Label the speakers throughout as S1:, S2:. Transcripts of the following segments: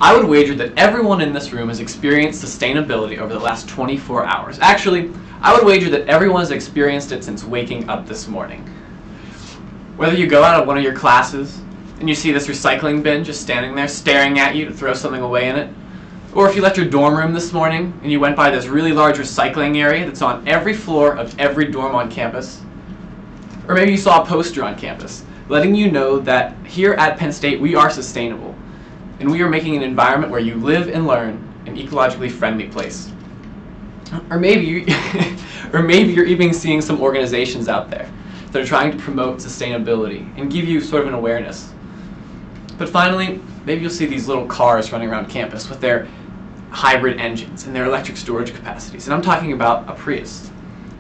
S1: I would wager that everyone in this room has experienced sustainability over the last 24 hours. Actually, I would wager that everyone has experienced it since waking up this morning. Whether you go out of one of your classes and you see this recycling bin just standing there staring at you to throw something away in it, or if you left your dorm room this morning and you went by this really large recycling area that's on every floor of every dorm on campus, or maybe you saw a poster on campus letting you know that here at Penn State we are sustainable and we are making an environment where you live and learn an ecologically friendly place. Or maybe you're even seeing some organizations out there that are trying to promote sustainability and give you sort of an awareness. But finally, maybe you'll see these little cars running around campus with their hybrid engines and their electric storage capacities. And I'm talking about a Prius.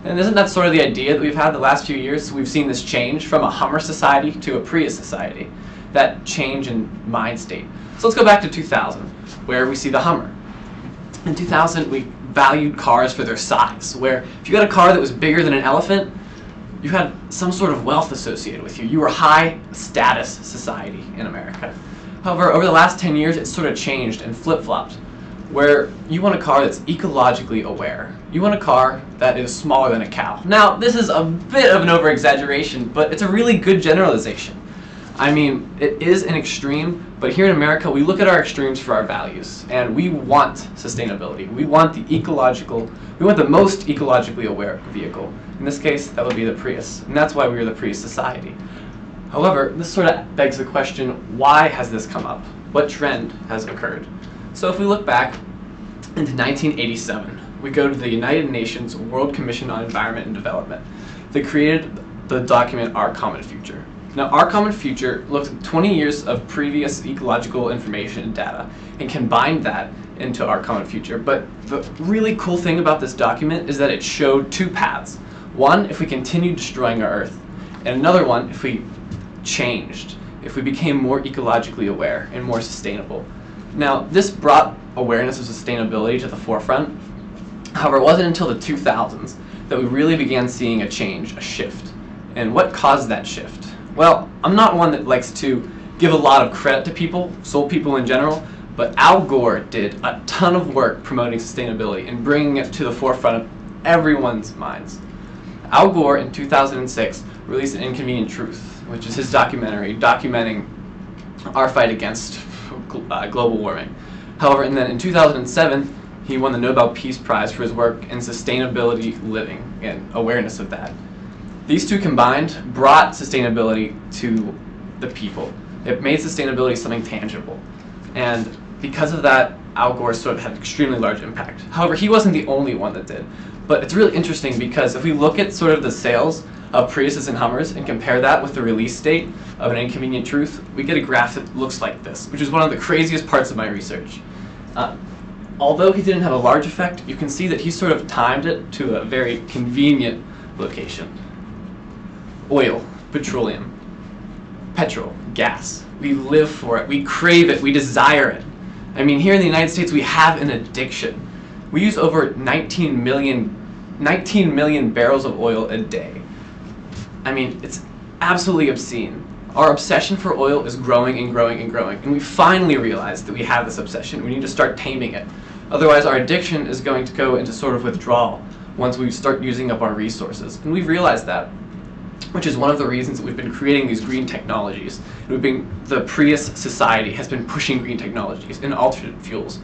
S1: And isn't that sort of the idea that we've had the last few years? We've seen this change from a Hummer society to a Prius society, that change in mind state. So let's go back to 2000, where we see the Hummer. In 2000, we valued cars for their size, where if you got a car that was bigger than an elephant, you had some sort of wealth associated with you. You were a high status society in America. However, over the last 10 years, it's sort of changed and flip-flopped, where you want a car that's ecologically aware. You want a car that is smaller than a cow. Now, this is a bit of an over-exaggeration, but it's a really good generalization. I mean, it is an extreme, but here in America, we look at our extremes for our values, and we want sustainability. We want we want the most ecologically aware vehicle. In this case, that would be the Prius, and that's why we are the Prius society. However, this sort of begs the question, why has this come up? What trend has occurred? So if we look back into 1987, we go to the United Nations World Commission on Environment and Development. They created the document Our Common Future. Now, Our Common Future looked at 20 years of previous ecological information and data and combined that into Our Common Future. But the really cool thing about this document is that it showed two paths. One, if we continued destroying our Earth, and another one, if we changed, if we became more ecologically aware and more sustainable. Now, this brought awareness of sustainability to the forefront. However, it wasn't until the 2000s that we really began seeing a change, a shift. And what caused that shift? Well, I'm not one that likes to give a lot of credit to people, people in general, but Al Gore did a ton of work promoting sustainability and bringing it to the forefront of everyone's minds. Al Gore in 2006 released An Inconvenient Truth, which is his documentary documenting our fight against global warming. However, and then in 2007, he won the Nobel Peace Prize for his work in sustainability living and awareness of that. These two combined brought sustainability to the people. It made sustainability something tangible. And because of that, Al Gore sort of had an extremely large impact. However, he wasn't the only one that did. But it's really interesting because if we look at sort of the sales of Priuses and Hummers and compare that with the release date of An Inconvenient Truth, we get a graph that looks like this, which is one of the craziest parts of my research. Although he didn't have a large effect, you can see that he sort of timed it to a very convenient location. Oil, petroleum, petrol, gas. We live for it, we crave it, we desire it. I mean, here in the United States, we have an addiction. We use over 19 million barrels of oil a day. I mean, it's absolutely obscene. Our obsession for oil is growing and growing and growing, and we finally realized that we have this obsession. We need to start taming it. Otherwise, our addiction is going to go into sort of withdrawal once we start using up our resources. And we've realized that, which is one of the reasons that we've been creating these green technologies. The Prius society has been pushing green technologies and alternate fuels.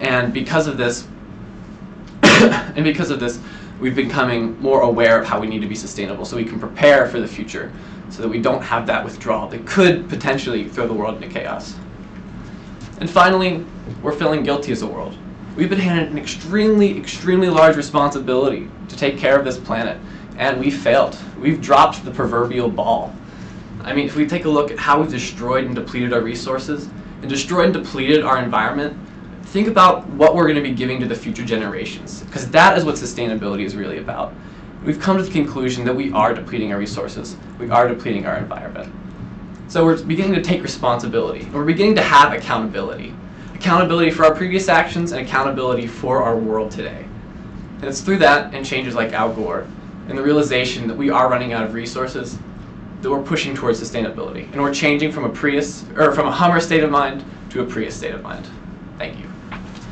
S1: And because of this, we've been becoming more aware of how we need to be sustainable so we can prepare for the future so that we don't have that withdrawal that could potentially throw the world into chaos. And finally, we're feeling guilty as a world. We've been handed an extremely, extremely large responsibility to take care of this planet, and we failed. We've dropped the proverbial ball. I mean, if we take a look at how we've destroyed and depleted our resources, and destroyed and depleted our environment, think about what we're going to be giving to the future generations, because that is what sustainability is really about. We've come to the conclusion that we are depleting our resources, we are depleting our environment. So we're beginning to take responsibility, and we're beginning to have accountability. Accountability for our previous actions and accountability for our world today. And it's through that and changes like Al Gore and the realization that we are running out of resources that we're pushing towards sustainability. And we're changing from a Hummer state of mind to a Prius state of mind. Thank you.